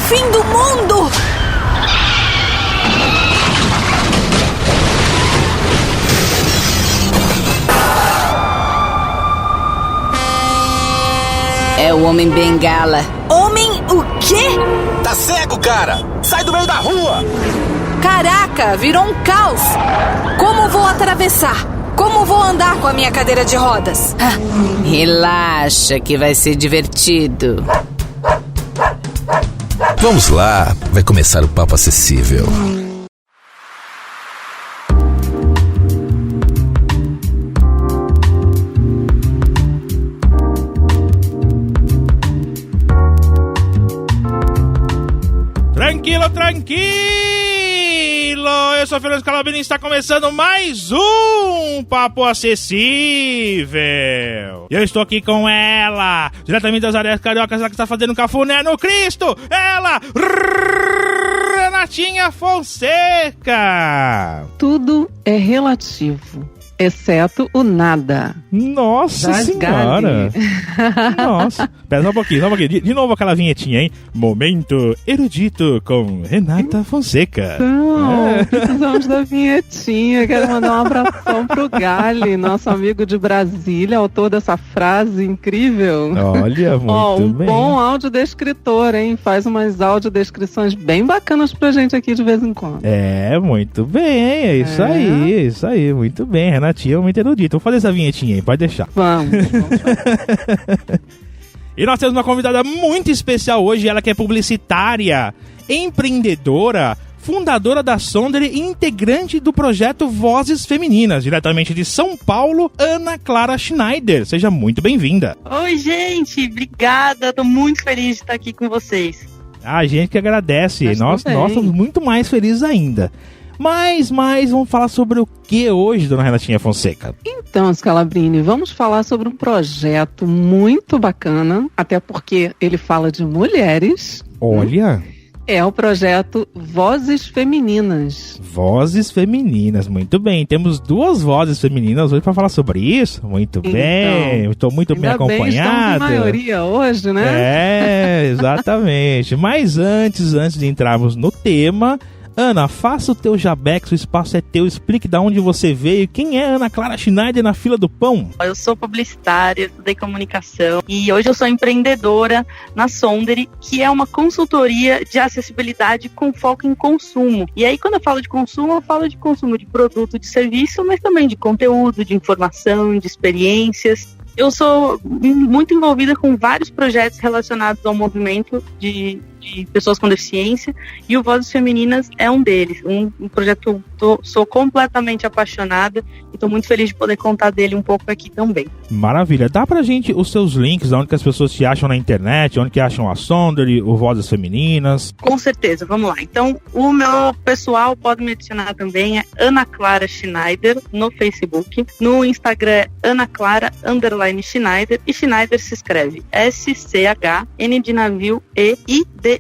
fim do mundo! É o Homem Bengala. Homem o quê? Tá cego, cara! Sai do meio da rua! Caraca, virou um caos! Como vou atravessar? Como vou andar com a minha cadeira de rodas? Relaxa que vai ser divertido. Vamos lá, vai começar o Papo Acessível. Tranquilo! Eu sou o Fernando Scalabrini e está começando mais um Papo Acessível. E eu estou aqui com ela, diretamente das áreas cariocas, ela que está fazendo cafuné no Cristo, ela, Renatinha Fonseca. Tudo é relativo, exceto o nada. Nossa senhora! Nossa, pera só um pouquinho. De novo aquela vinhetinha, hein? Momento erudito com Renata Fonseca. Então, precisamos da vinhetinha. Quero mandar um abração pro Gali, nosso amigo de Brasília, autor dessa frase incrível. Olha, muito bem. Bom audiodescritor, hein? Faz umas audiodescrições bem bacanas pra gente aqui de vez em quando. É, muito bem, é isso aí, muito bem, Renatinha, muito erudito. Vou fazer essa vinhetinha aí, pode deixar. Vamos. E nós temos uma convidada muito especial hoje, ela que é publicitária, empreendedora, fundadora da Sondre e integrante do projeto Vozes Femininas, diretamente de São Paulo, Ana Clara Schneider. Seja muito bem-vinda. Oi, gente, obrigada, tô muito feliz de estar aqui com vocês. A gente que agradece, nós somos muito mais felizes ainda. Mas vamos falar sobre o que hoje, dona Renatinha Fonseca? Então, Scalabrini, vamos falar sobre um projeto muito bacana, até porque ele fala de mulheres. Olha! É o projeto Vozes Femininas. Vozes Femininas, muito bem. Temos duas vozes femininas hoje para falar sobre isso. Muito bem, estou muito bem acompanhado. Estamos em maioria hoje, né? É, exatamente. Mas antes de entrarmos no tema, Ana, faça o teu jabex, o espaço é teu, explique de onde você veio. Quem é Ana Clara Schneider na fila do pão? Eu sou publicitária, estudei comunicação e hoje eu sou empreendedora na Sondre, que é uma consultoria de acessibilidade com foco em consumo. E aí, quando eu falo de consumo de produto, de serviço, mas também de conteúdo, de informação, de experiências. Eu sou muito envolvida com vários projetos relacionados ao movimento de pessoas com deficiência, e o Vozes Femininas é um deles, um projeto que eu sou completamente apaixonada e estou muito feliz de poder contar dele um pouco aqui também. Maravilha, dá pra gente os seus links, onde que as pessoas te acham na internet, onde que acham a Sondre, o Vozes Femininas? Com certeza, vamos lá. Então, o meu pessoal pode me adicionar também, é Ana Clara Schneider no Facebook, no Instagram é AnaClara_Schneider, e Schneider se escreve S-C-H-N de navio E-I-D-E-R.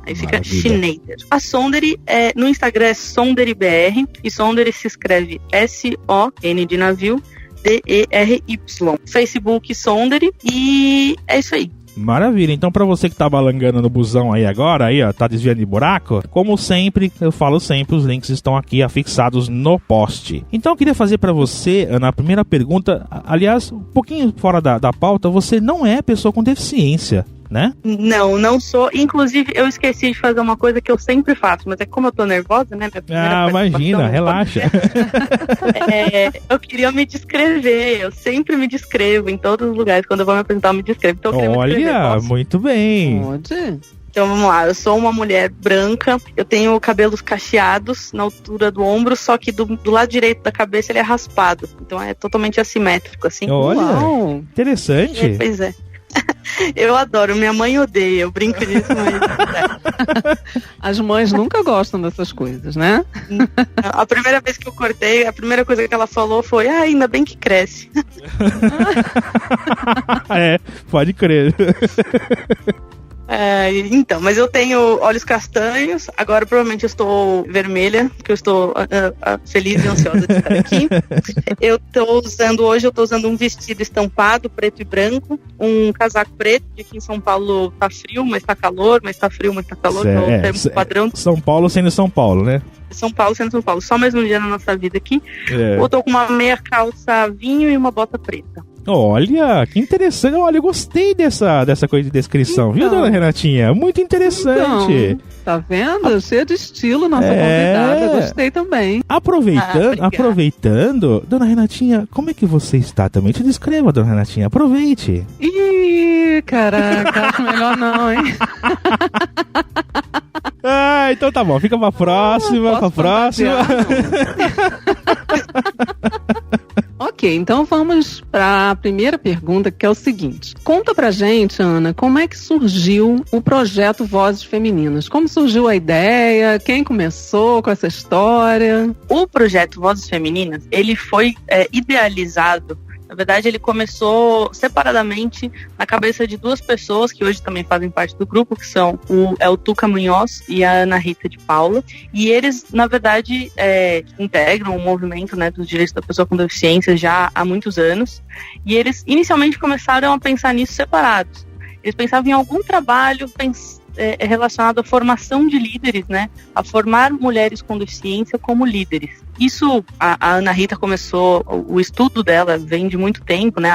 Aí fica Schneider. A Sondre no Instagram é SondreBR, e Sondre se escreve S-O-N de navio D-E-R-Y. Facebook Sondre, e é isso aí. Maravilha, então pra você que tá balangando no busão aí agora, aí ó, tá desviando de buraco, como sempre, eu falo sempre, os links estão aqui afixados no post. Então eu queria fazer pra você, Ana, a primeira pergunta, aliás, um pouquinho fora da pauta, você não é pessoa com deficiência, né? Não sou. Inclusive, eu esqueci de fazer uma coisa que eu sempre faço, mas é como eu tô nervosa, né? Imagina, relaxa. Eu queria me descrever, eu sempre me descrevo em todos os lugares, quando eu vou me apresentar eu me descrevo. Então, olha, muito bem. Pode. Então vamos lá, eu sou uma mulher branca, eu tenho cabelos cacheados na altura do ombro, só que do lado direito da cabeça ele é raspado, então é totalmente assimétrico, assim. Olha, Uau. Interessante. Pois é. Eu adoro, minha mãe odeia, eu brinco disso, mas... As mães nunca gostam dessas coisas, né? A primeira vez que eu cortei, a primeira coisa que ela falou foi, ainda bem que cresce. É, pode crer. Então, mas eu tenho olhos castanhos, agora provavelmente eu estou vermelha, porque eu estou feliz e ansiosa de estar aqui. Hoje eu tô usando um vestido estampado, preto e branco, um casaco preto, que aqui em São Paulo tá frio, mas tá calor, mas tá frio, mas tá calor, então é o termo padrão. São Paulo sendo São Paulo, né? São Paulo sendo São Paulo, só mais um dia na nossa vida aqui. Eu tô com uma meia calça vinho e uma bota preta. Olha, que interessante. Olha, eu gostei dessa coisa de descrição, viu, dona Renatinha? Muito interessante. Então, tá vendo? Cheio de estilo, nossa convidada. Gostei também. Aproveitando, dona Renatinha, como é que você está também? Te descreva, dona Renatinha. Aproveite. Ih, caraca, acho melhor não, hein? Então tá bom. Fica pra próxima, Ok, então vamos para a primeira pergunta, que é o seguinte. Conta pra gente, Ana, como é que surgiu o projeto Vozes Femininas? Como surgiu a ideia? Quem começou com essa história? O projeto Vozes Femininas, ele foi idealizado. Na verdade, ele começou separadamente na cabeça de duas pessoas que hoje também fazem parte do grupo, que são o Tuca Munhoz e a Ana Rita de Paula. E eles, na verdade, integram o movimento, né, dos direitos da pessoa com deficiência já há muitos anos. E eles inicialmente começaram a pensar nisso separados. Eles pensavam em algum trabalho relacionado à formação de líderes, né? A formar mulheres com deficiência como líderes. Isso, a Ana Rita começou, o estudo dela vem de muito tempo, né?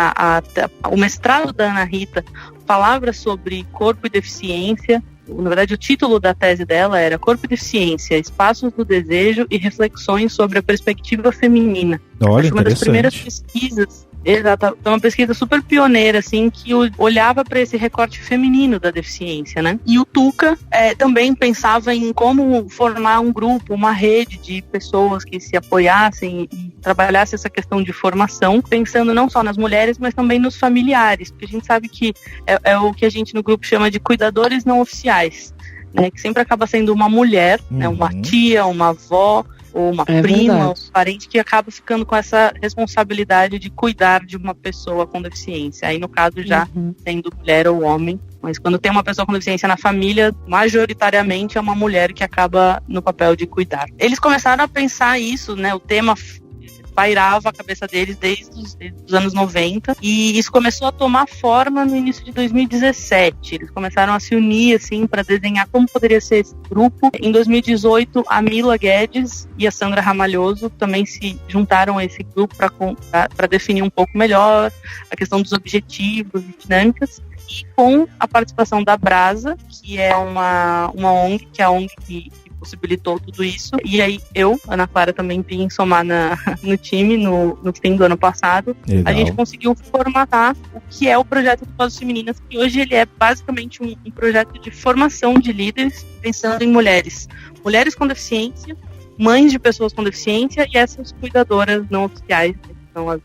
O mestrado da Ana Rita falava sobre corpo e deficiência. Na verdade, o título da tese dela era Corpo e Deficiência, Espaços do Desejo e Reflexões sobre a Perspectiva Feminina. Olha, acho uma das primeiras pesquisas. Exato, é uma pesquisa super pioneira, assim, que olhava para esse recorte feminino da deficiência, né? E o Tuca também pensava em como formar um grupo, uma rede de pessoas que se apoiassem e trabalhassem essa questão de formação, pensando não só nas mulheres, mas também nos familiares, porque a gente sabe que é o que a gente no grupo chama de cuidadores não oficiais, né? Que sempre acaba sendo uma mulher, né? Uma tia, uma avó, ou uma prima, um parente que acaba ficando com essa responsabilidade de cuidar de uma pessoa com deficiência. Aí, no caso, já sendo mulher ou homem. Mas quando tem uma pessoa com deficiência na família, majoritariamente é uma mulher que acaba no papel de cuidar. Eles começaram a pensar isso, né? O tema pairava a cabeça deles desde os anos 90, e isso começou a tomar forma no início de 2017. Eles começaram a se unir, assim, para desenhar como poderia ser esse grupo. Em 2018, a Mila Guedes e a Sandra Ramalhoso também se juntaram a esse grupo para definir um pouco melhor a questão dos objetivos e dinâmicas, e com a participação da Brasa, que é uma ONG, que é a ONG que possibilitou tudo isso. E aí eu, Ana Clara, também vim somar no time no fim do ano passado. Legal. A gente conseguiu formatar o que é o projeto de Vozes Femininas, que hoje ele é basicamente um projeto de formação de líderes, pensando em mulheres com deficiência, mães de pessoas com deficiência e essas cuidadoras não oficiais, que são as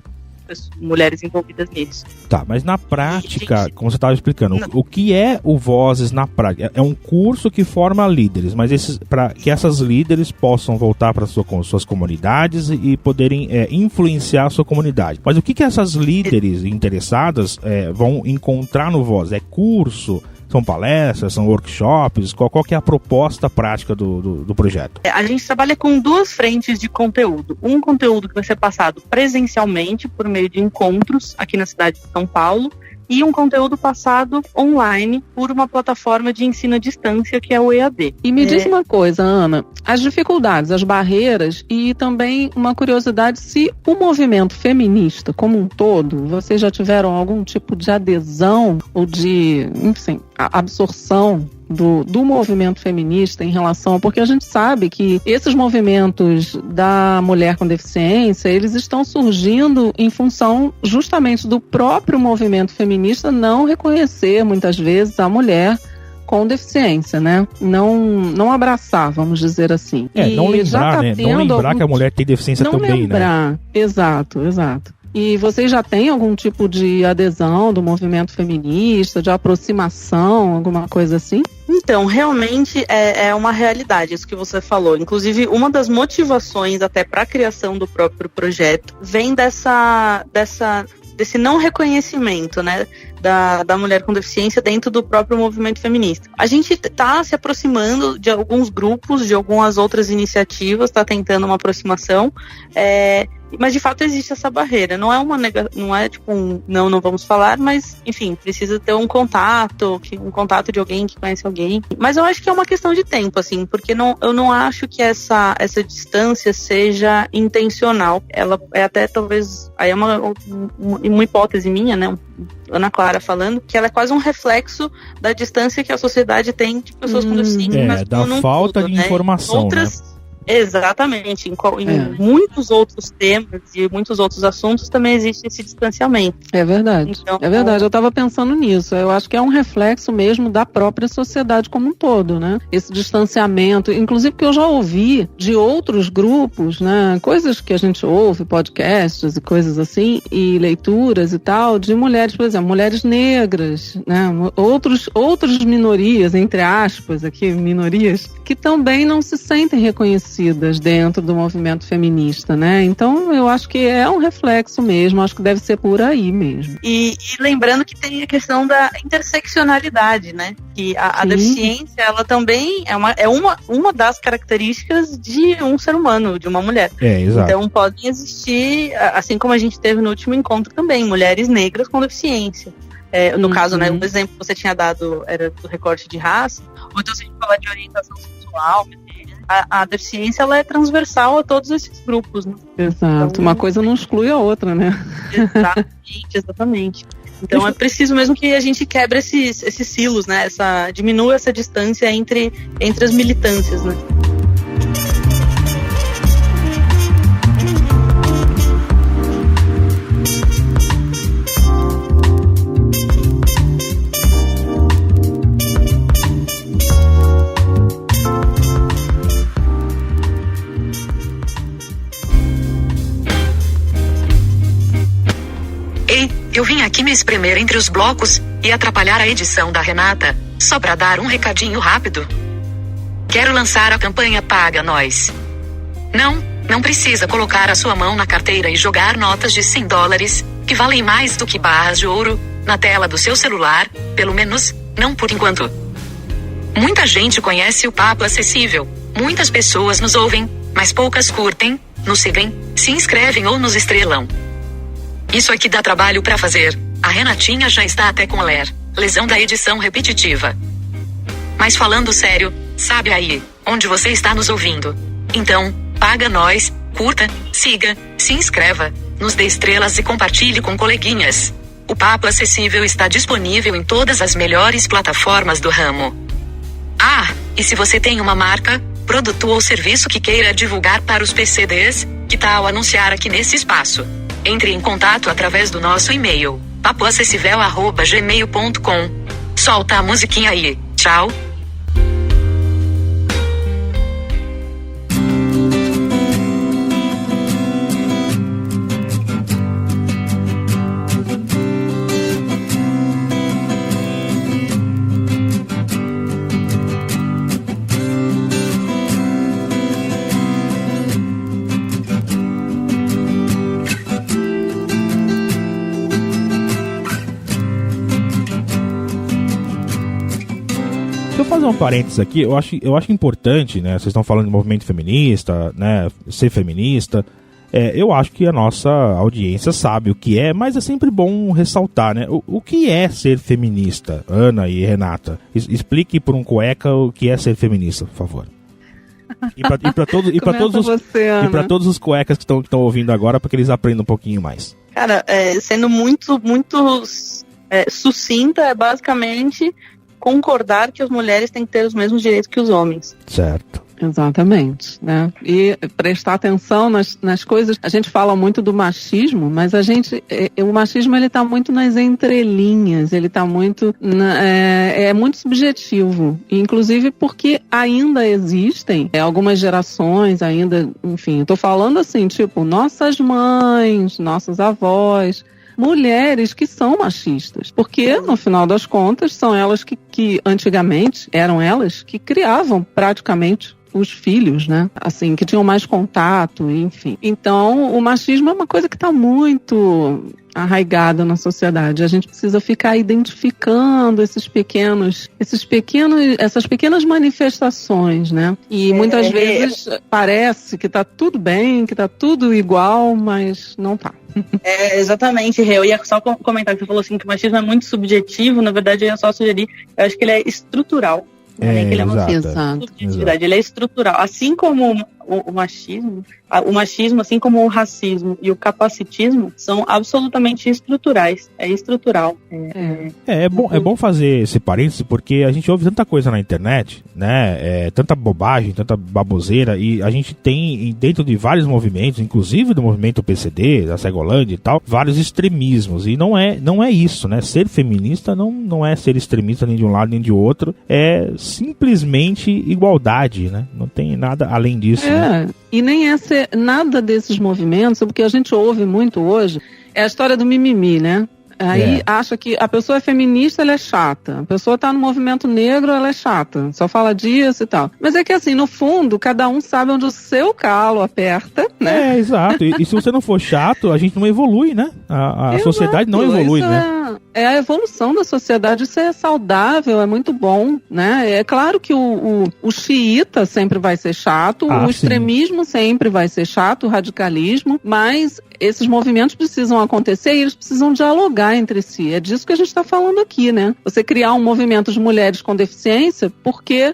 mulheres envolvidas nisso. Tá, mas na prática, como você estava explicando, o que é o Vozes na prática? É um curso que forma líderes, mas para que essas líderes possam voltar para suas comunidades e poderem influenciar a sua comunidade. Mas o que essas líderes interessadas vão encontrar no Voz? É curso? São palestras, são workshops? Qual que é a proposta prática do projeto? A gente trabalha com duas frentes de conteúdo. Um conteúdo que vai ser passado presencialmente por meio de encontros aqui na cidade de São Paulo, e um conteúdo passado online por uma plataforma de ensino à distância, que é o EAD. E me diz uma coisa, Ana, as dificuldades, as barreiras e também uma curiosidade, se o movimento feminista como um todo, vocês já tiveram algum tipo de adesão ou de, enfim, absorção do movimento feminista em relação, porque a gente sabe que esses movimentos da mulher com deficiência, eles estão surgindo em função justamente do próprio movimento feminista não reconhecer muitas vezes a mulher com deficiência, né? Não abraçar, vamos dizer assim. Não lembrar, né? Não lembrar que a mulher tem deficiência também, né? Exato. E vocês já têm algum tipo de adesão do movimento feminista, de aproximação, alguma coisa assim? Então, realmente é uma realidade isso que você falou. Inclusive, uma das motivações até para a criação do próprio projeto vem desse não reconhecimento, né, da mulher com deficiência dentro do próprio movimento feminista. A gente está se aproximando de alguns grupos, de algumas outras iniciativas, está tentando uma aproximação, mas de fato existe essa barreira. Não é tipo não vamos falar, mas enfim, precisa ter um contato de alguém que conhece alguém. Mas eu acho que é uma questão de tempo, assim, porque eu não acho que essa distância seja intencional. Ela é até talvez, aí é uma hipótese minha, né? Ana Clara falando, que ela é quase um reflexo da distância que a sociedade tem de pessoas com deficiência. Da falta de informação, né? Exatamente. Em muitos outros temas e muitos outros assuntos também existe esse distanciamento. É verdade. Então, é verdade. Eu estava pensando nisso. Eu acho que é um reflexo mesmo da própria sociedade como um todo, né? Esse distanciamento. Inclusive que eu já ouvi de outros grupos, né? Coisas que a gente ouve, podcasts e coisas assim, e leituras e tal, de mulheres, por exemplo, mulheres negras, né? Outras minorias, entre aspas, aqui, minorias, que também não se sentem reconhecidas dentro do movimento feminista, né? Então, eu acho que é um reflexo mesmo, acho que deve ser por aí mesmo. E lembrando que tem a questão da interseccionalidade, né? Que a deficiência, ela também é uma das características de um ser humano, de uma mulher. Exato. Então, podem existir, assim como a gente teve no último encontro também, mulheres negras com deficiência. No caso, né, o exemplo que você tinha dado era do recorte de raça, ou então se a gente falar de orientação sexual, a deficiência, ela é transversal a todos esses grupos, né? Exato, então, uma coisa não exclui a outra, né? Exatamente. Então é preciso mesmo que a gente quebre esses silos, né? Diminua essa distância entre as militâncias, né? Eu vim aqui me espremer entre os blocos e atrapalhar a edição da Renata, só pra dar um recadinho rápido. Quero lançar a campanha Paga Nós. Não precisa colocar a sua mão na carteira e jogar notas de $100, que valem mais do que barras de ouro, na tela do seu celular, pelo menos, não por enquanto. Muita gente conhece o Papo Acessível, muitas pessoas nos ouvem, mas poucas curtem, nos seguem, se inscrevem ou nos estrelam. Isso aqui dá trabalho pra fazer. A Renatinha já está até com lesão da edição repetitiva. Mas falando sério, sabe aí, onde você está nos ouvindo? Então, paga nós, curta, siga, se inscreva, nos dê estrelas e compartilhe com coleguinhas. O Papo Acessível está disponível em todas as melhores plataformas do ramo. E se você tem uma marca, produto ou serviço que queira divulgar para os PCDs, que tal anunciar aqui nesse espaço? Entre em contato através do nosso e-mail, papoacessível@gmail.com. Solta a musiquinha aí, tchau! Fazer um parênteses aqui, eu acho importante, né? Vocês estão falando de movimento feminista, né? Ser feminista. Eu acho que a nossa audiência sabe o que é, mas é sempre bom ressaltar, né? O que é ser feminista, Ana e Renata? Explique por um cueca o que é ser feminista, por favor. E para todos os cuecas que estão ouvindo agora, para que eles aprendam um pouquinho mais. Cara, sendo muito sucinta, é basicamente concordar que as mulheres têm que ter os mesmos direitos que os homens. Certo. Exatamente, né? E prestar atenção nas coisas. A gente fala muito do machismo, mas o machismo ele tá muito nas entrelinhas, ele tá muito é muito subjetivo, inclusive porque ainda existem algumas gerações ainda, enfim, eu tô falando assim, tipo, nossas mães, nossos avós, mulheres que são machistas, porque no final das contas são elas que antigamente eram elas que criavam praticamente os filhos, né? Assim, que tinham mais contato, enfim. Então, o machismo é uma coisa que está muito arraigada na sociedade. A gente precisa ficar identificando essas pequenas manifestações, né? E muitas vezes parece que está tudo bem, que está tudo igual, mas não está. Exatamente, Rê. Eu ia só comentar que você falou assim que o machismo é muito subjetivo. Na verdade, eu ia só sugerir, eu acho que ele é estrutural. Que ele é uma subjetividade, ele é estrutural. Assim como o machismo, assim como o racismo e o capacitismo, são absolutamente estruturais. É estrutural. É bom fazer esse parênteses, porque a gente ouve tanta coisa na internet, né? Tanta bobagem, tanta baboseira, e a gente tem, dentro de vários movimentos, inclusive do movimento PCD, da Cegolândia e tal, vários extremismos. E não é isso, né? Ser feminista não é ser extremista nem de um lado nem de outro. É simplesmente igualdade, né? Não tem nada além disso. Né? E nem é ser nada desses movimentos, porque a gente ouve muito hoje, é a história do mimimi, né? Aí acha que a pessoa é feminista, ela é chata. A pessoa tá no movimento negro, ela é chata. Só fala disso e tal. Mas é que assim, no fundo, cada um sabe onde o seu calo aperta, né? Exato. E se você não for chato, a gente não evolui, né? A sociedade não evolui, né? É a evolução da sociedade, isso é saudável, é muito bom, né? É claro que o xiita sempre vai ser chato, o extremismo sempre vai ser chato, o radicalismo, mas esses movimentos precisam acontecer e eles precisam dialogar entre si. É disso que a gente está falando aqui, né? Você criar um movimento de mulheres com deficiência, porque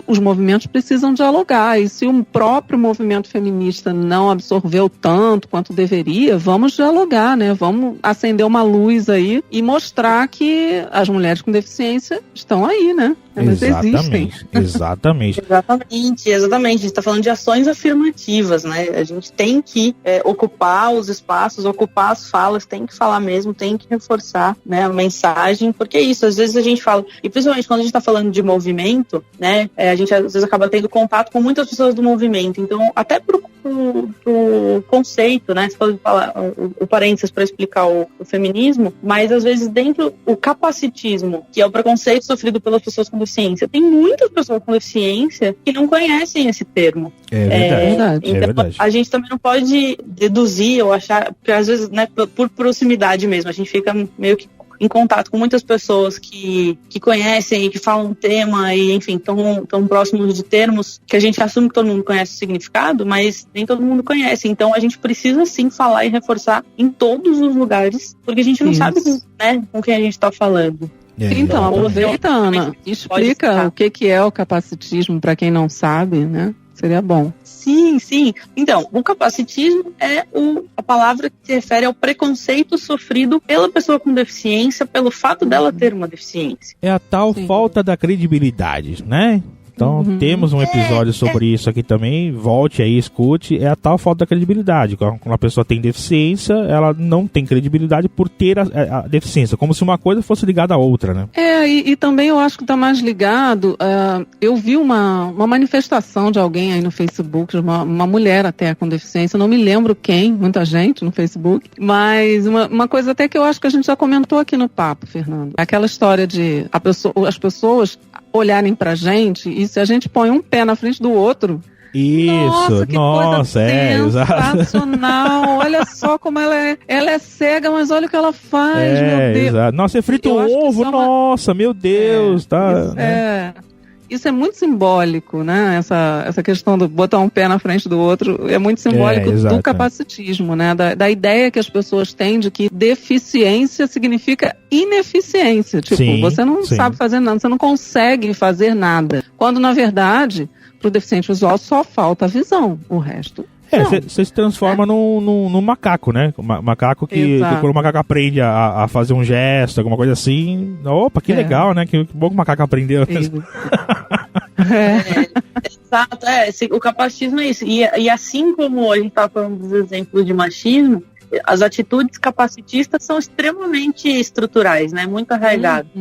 os movimentos precisam dialogar. E se o próprio movimento feminista não absorveu tanto quanto deveria, vamos dialogar, né? Vamos acender uma luz aí e mostrar que as mulheres com deficiência estão aí, né? Elas existem. Exatamente. Exatamente. A gente está falando de ações afirmativas, né? A gente tem que ocupar os espaços, ocupar as falas, tem que falar mesmo, tem que reforçar, né, a mensagem, porque é isso, às vezes a gente fala, e principalmente quando a gente está falando de movimento, né, a gente às vezes acaba tendo contato com muitas pessoas do movimento, então até pro conceito, né, se for falar o parênteses para explicar o feminismo, mas às vezes dentro o capacitismo, que é o preconceito sofrido pelas pessoas com deficiência, tem muitas pessoas com deficiência que não conhecem esse termo. É verdade. Então a gente também não pode deduzir ou achar, porque às vezes, né, por proximidade mesmo, a gente fica meio que em contato com muitas pessoas que conhecem e que falam um tema e, enfim, tão próximos de termos que a gente assume que todo mundo conhece o significado, mas nem todo mundo conhece. Então, a gente precisa, sim, falar e reforçar em todos os lugares, porque a gente não sabe, né, com quem a gente está falando. Então, aproveita, Ana, explica o que é o capacitismo para quem não sabe, né? Seria bom. Sim. Então, o capacitismo é a palavra que se refere ao preconceito sofrido pela pessoa com deficiência, pelo fato dela ter uma deficiência. É a tal falta da credibilidade, né? Então, temos um episódio sobre isso aqui também. Volte aí, escute. É a tal falta da credibilidade. Quando a pessoa tem deficiência, ela não tem credibilidade por ter a deficiência. Como se uma coisa fosse ligada à outra, né? E também eu acho que está mais ligado... eu vi uma manifestação de alguém aí no Facebook, uma mulher até com deficiência. Eu não me lembro quem, muita gente no Facebook. Mas uma coisa até que eu acho que a gente já comentou aqui no papo, Fernando. Aquela história de as pessoas olharem pra gente e se a gente põe um pé na frente do outro... Isso, nossa, sensacional. Olha só como ela é cega, mas olha o que ela faz, meu Deus. Exato. Nossa, você frita um ovo, nossa, meu Deus, tá. Isso é muito simbólico, né? Essa questão do botar um pé na frente do outro é muito simbólico do capacitismo, né? Da ideia que as pessoas têm de que deficiência significa ineficiência. Tipo, você não sabe fazer nada, você não consegue fazer nada. Quando, na verdade, para o deficiente visual só falta a visão, o resto... Você se transforma num macaco, né? Macaco que quando o macaco aprende a fazer um gesto, alguma coisa assim. Opa, que legal, né? Que bom que o macaco aprendeu. Exato, o capacitismo é isso. E assim como a gente estava falando dos exemplos de machismo, as atitudes capacitistas são extremamente estruturais, né? Muito arraigadas.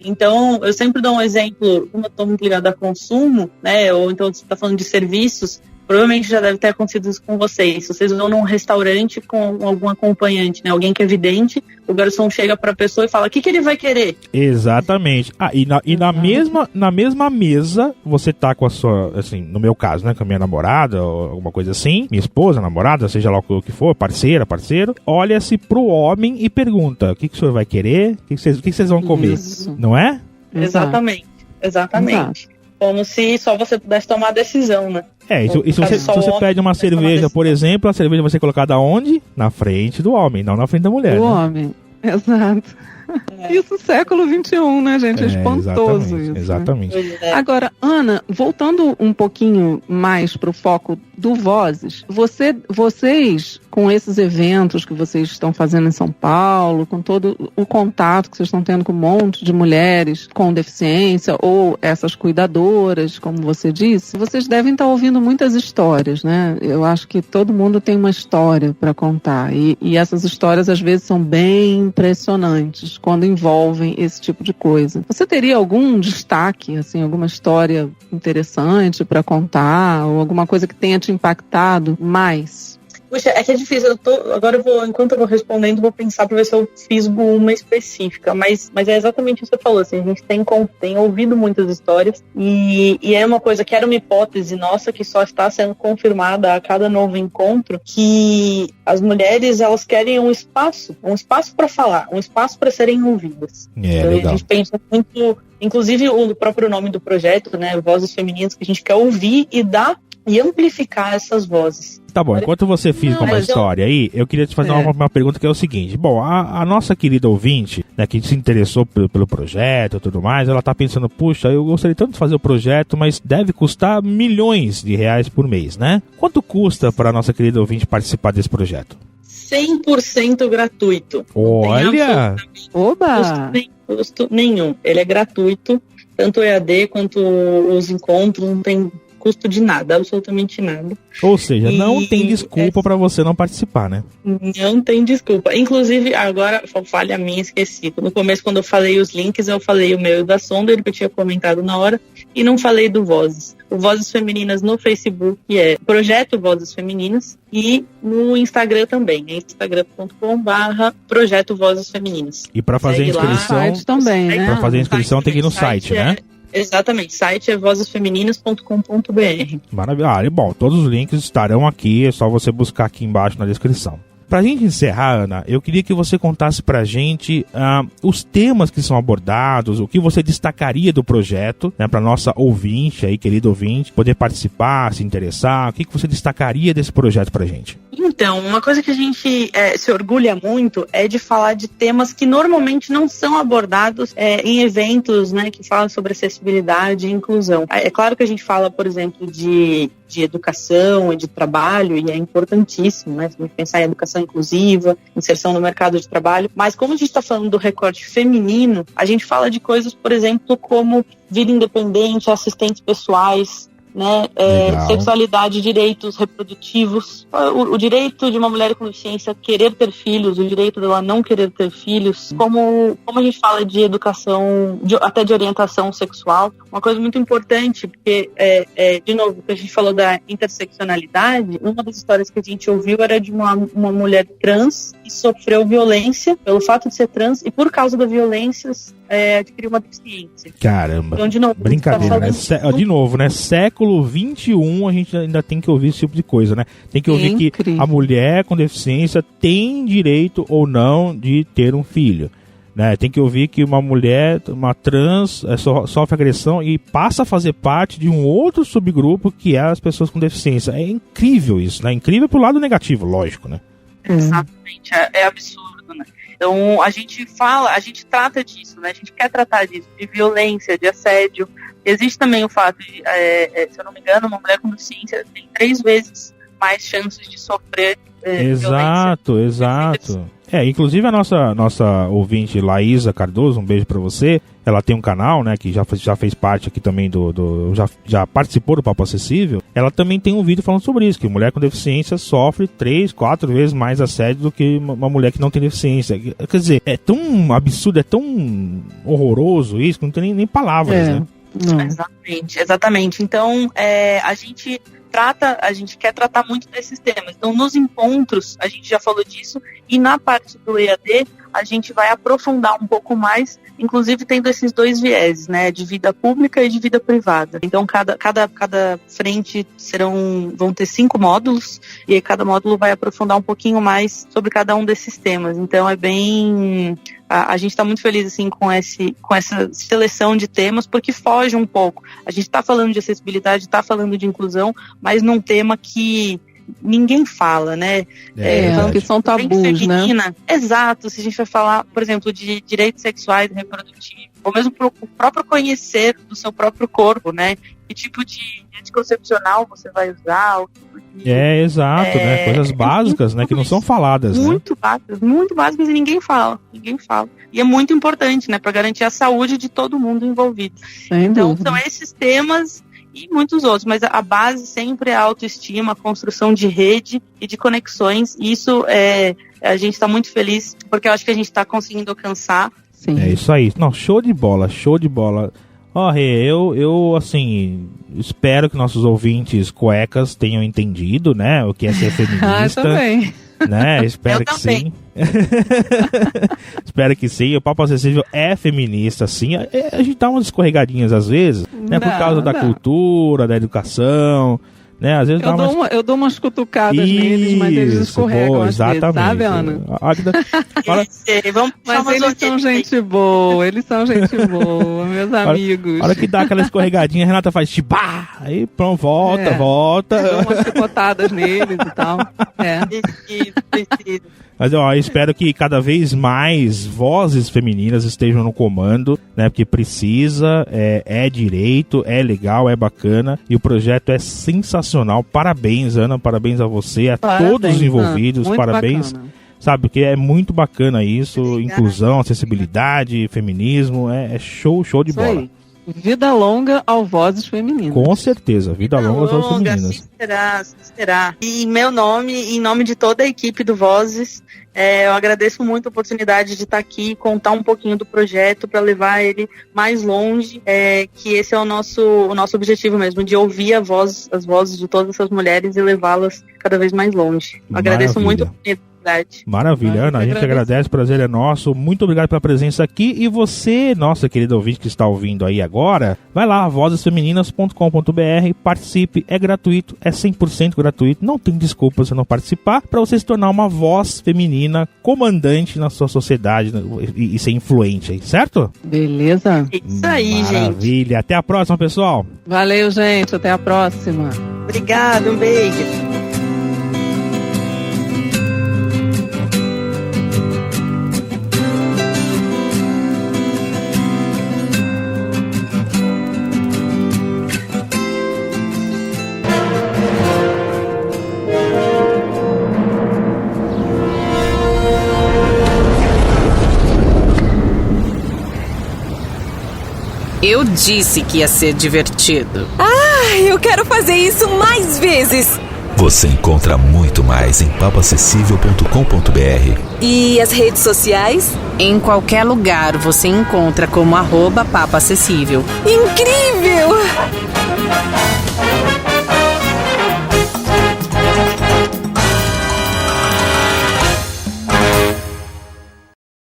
Então, eu sempre dou um exemplo, como eu estou muito ligada a consumo, né? Ou então você está falando de serviços. provavelmente já deve ter acontecido isso com vocês. Se vocês vão num restaurante com algum acompanhante, né? Alguém que é vidente, o garçom chega pra pessoa e fala, o que ele vai querer? Exatamente. Na mesma mesa, você tá com a sua, assim, no meu caso, né, com a minha namorada, ou alguma coisa assim, minha esposa, namorada, seja lá o que for, parceira, parceiro, olha-se pro homem e pergunta, o que o senhor vai querer? O que vocês vão comer? Isso. Não é? Exatamente. Como se só você pudesse tomar a decisão, né? E se você pede uma cerveja, por exemplo, a cerveja vai ser colocada onde? Na frente do homem, não na frente da mulher. O né? homem, exato. Isso século XXI, né, gente? É espantoso isso. Exatamente. Né? Agora, Ana, voltando um pouquinho mais pro foco do Vozes, vocês, com esses eventos que vocês estão fazendo em São Paulo, com todo o contato que vocês estão tendo com um monte de mulheres com deficiência, ou essas cuidadoras, como você disse, vocês devem estar ouvindo muitas histórias, né? Eu acho que todo mundo tem uma história para contar, e essas histórias às vezes são bem impressionantes quando envolvem esse tipo de coisa. Você teria algum destaque, assim, alguma história interessante para contar, ou alguma coisa que tenha te impactado mais? Puxa, é que é difícil. Agora enquanto eu vou respondendo, vou pensar para ver se eu fiz uma específica. Mas é exatamente o que você falou. Assim, a gente tem ouvido muitas histórias e é uma coisa que era uma hipótese nossa que só está sendo confirmada a cada novo encontro, que as mulheres, elas querem um espaço para falar, um espaço para serem ouvidas. Então, legal. A gente pensa muito, inclusive o próprio nome do projeto, né, Vozes Femininas, que a gente quer ouvir e dar e amplificar essas vozes. Tá bom, enquanto você fica uma história aí, eu queria te fazer uma pergunta que é o seguinte. Bom, a nossa querida ouvinte, né, que se interessou pelo projeto e tudo mais, ela tá pensando, puxa, eu gostaria tanto de fazer o projeto, mas deve custar milhões de reais por mês, né? Quanto custa para a nossa querida ouvinte participar desse projeto? 100% gratuito. Olha! Oba! Custo nenhum. Ele é gratuito, tanto o EAD quanto os encontros, não tem custo de nada, absolutamente nada. Ou seja, não tem desculpa para você não participar, né? Não tem desculpa. Inclusive, agora, falha minha, esqueci. No começo, quando eu falei os links, eu falei o meu e da Sonder, que eu tinha comentado na hora, e não falei do Vozes. O Vozes Femininas no Facebook é Projeto Vozes Femininas, e no Instagram também, é instagram.com/Projeto Vozes Femininas. E para fazer a inscrição, site também, né? Para fazer a inscrição tem que ir no site, né? Exatamente, o site é vozesfemininas.com.br. Maravilha. Bom, todos os links estarão aqui, é só você buscar aqui embaixo na descrição. Pra gente encerrar, Ana, eu queria que você contasse pra gente os temas que são abordados, o que você destacaria do projeto, né, pra nossa ouvinte aí, querido ouvinte, poder participar, se interessar, o que você destacaria desse projeto pra gente? Então, uma coisa que a gente se orgulha muito é de falar de temas que normalmente não são abordados em eventos, né, que falam sobre acessibilidade e inclusão. É claro que a gente fala, por exemplo, de educação e de trabalho, e é importantíssimo, né, se a gente pensar em educação inclusiva, inserção no mercado de trabalho, mas como a gente está falando do recorte feminino, a gente fala de coisas, por exemplo, como vida independente, assistentes pessoais, né, sexualidade, direitos reprodutivos, o direito de uma mulher com deficiência querer ter filhos, o direito dela não querer ter filhos, como a gente fala de educação, até de orientação sexual, uma coisa muito importante, porque, de novo, que a gente falou da interseccionalidade, uma das histórias que a gente ouviu era de uma mulher trans que sofreu violência pelo fato de ser trans e por causa da violência adquiriu uma deficiência. Caramba, então, de novo, brincadeira, né? De novo, né? Século XXI a gente ainda tem que ouvir esse tipo de coisa, né? Tem que ouvir que a mulher com deficiência tem direito ou não de ter um filho, né? Tem que ouvir que uma mulher, uma trans, sofre agressão e passa a fazer parte de um outro subgrupo que é as pessoas com deficiência. É incrível isso, né? Incrível pro lado negativo, lógico, né? Exatamente, é absurdo, né? Então, a gente trata disso, né? A gente quer tratar disso, de violência, de assédio. Existe também o fato de, se eu não me engano, uma mulher com deficiência tem 3 vezes mais chances de sofrer Exato. Inclusive a nossa ouvinte Laísa Cardoso, um beijo pra você. Ela tem um canal, né, que já fez parte aqui também já participou do Papo Acessível. Ela também tem um vídeo falando sobre isso, que mulher com deficiência sofre 3, 4 vezes mais assédio do que uma mulher que não tem deficiência. Quer dizer, é tão absurdo, é tão horroroso isso, que não tem nem palavras, né? Exatamente. Então, a gente quer tratar muito desses temas. Então, nos encontros, a gente já falou disso, e na parte do EAD, a gente vai aprofundar um pouco mais, inclusive tendo esses dois vieses, né, de vida pública e de vida privada. Então, cada frente vão ter 5 módulos, e aí cada módulo vai aprofundar um pouquinho mais sobre cada um desses temas. Então, a gente está muito feliz assim, com essa seleção de temas, porque foge um pouco. A gente está falando de acessibilidade, está falando de inclusão, mas num tema que ninguém fala, né? Que são tabus, né? Exato. Se a gente vai falar, por exemplo, de direitos sexuais e reprodutivos, ou mesmo o próprio conhecer do seu próprio corpo, né? Que tipo de anticoncepcional você vai usar? Exato, né? Coisas básicas, né? Que não são faladas, muito básicas e ninguém fala. E é muito importante, né? Para garantir a saúde de todo mundo envolvido. Então, são esses temas e muitos outros, mas a base sempre é a autoestima, a construção de rede e de conexões. E isso a gente está muito feliz, porque eu acho que a gente está conseguindo alcançar. Sim. É isso aí. Não, show de bola. Rê, eu assim, espero que nossos ouvintes cuecas tenham entendido, né, o que é ser feminista. Também. Né? Espero que sim. Espero que sim. O Papo Acessível é feminista, sim. A gente dá umas escorregadinhas às vezes, né? Por causa da cultura, da educação, né? Às vezes eu dou umas cutucadas neles, mas eles escorregam às vezes, sabe, Ana? Mas eles são gente boa, meus amigos. A hora que dá aquela escorregadinha, a Renata faz tibá, aí pronto, volta. Eu dou umas chicotadas neles e tal. Preciso. Mas eu espero que cada vez mais vozes femininas estejam no comando, né? Porque precisa, é direito, é legal, é bacana. E o projeto é sensacional. Parabéns, Ana, parabéns a você, a todos os envolvidos, parabéns. Bacana. Sabe, porque é muito bacana isso, inclusão, acessibilidade, feminismo, é show de bola. Aí. Vida longa ao Vozes Femininas. Com certeza, vida longa às Vozes Femininas. Será. E em meu nome, em nome de toda a equipe do Vozes, eu agradeço muito a oportunidade de estar aqui e contar um pouquinho do projeto para levar ele mais longe, que esse é o nosso objetivo mesmo, de ouvir as vozes de todas essas mulheres e levá-las cada vez mais longe. Agradeço muito a oportunidade. Maravilha, Ana, a gente agradece, o prazer é nosso, muito obrigado pela presença aqui. E você, nossa querida ouvinte que está ouvindo aí agora, vai lá, vozesfemininas.com.br, participe, é gratuito, é 100% gratuito, não tem desculpa você não participar, para você se tornar uma voz feminina comandante na sua sociedade e ser influente aí, certo? Beleza. Isso aí, gente. Maravilha, até a próxima, pessoal. Valeu, gente, até a próxima. Obrigada, um beijo. Eu disse que ia ser divertido. Eu quero fazer isso mais vezes. Você encontra muito mais em papoacessível.com.br. E as redes sociais? Em qualquer lugar você encontra como @papoacessível. Incrível!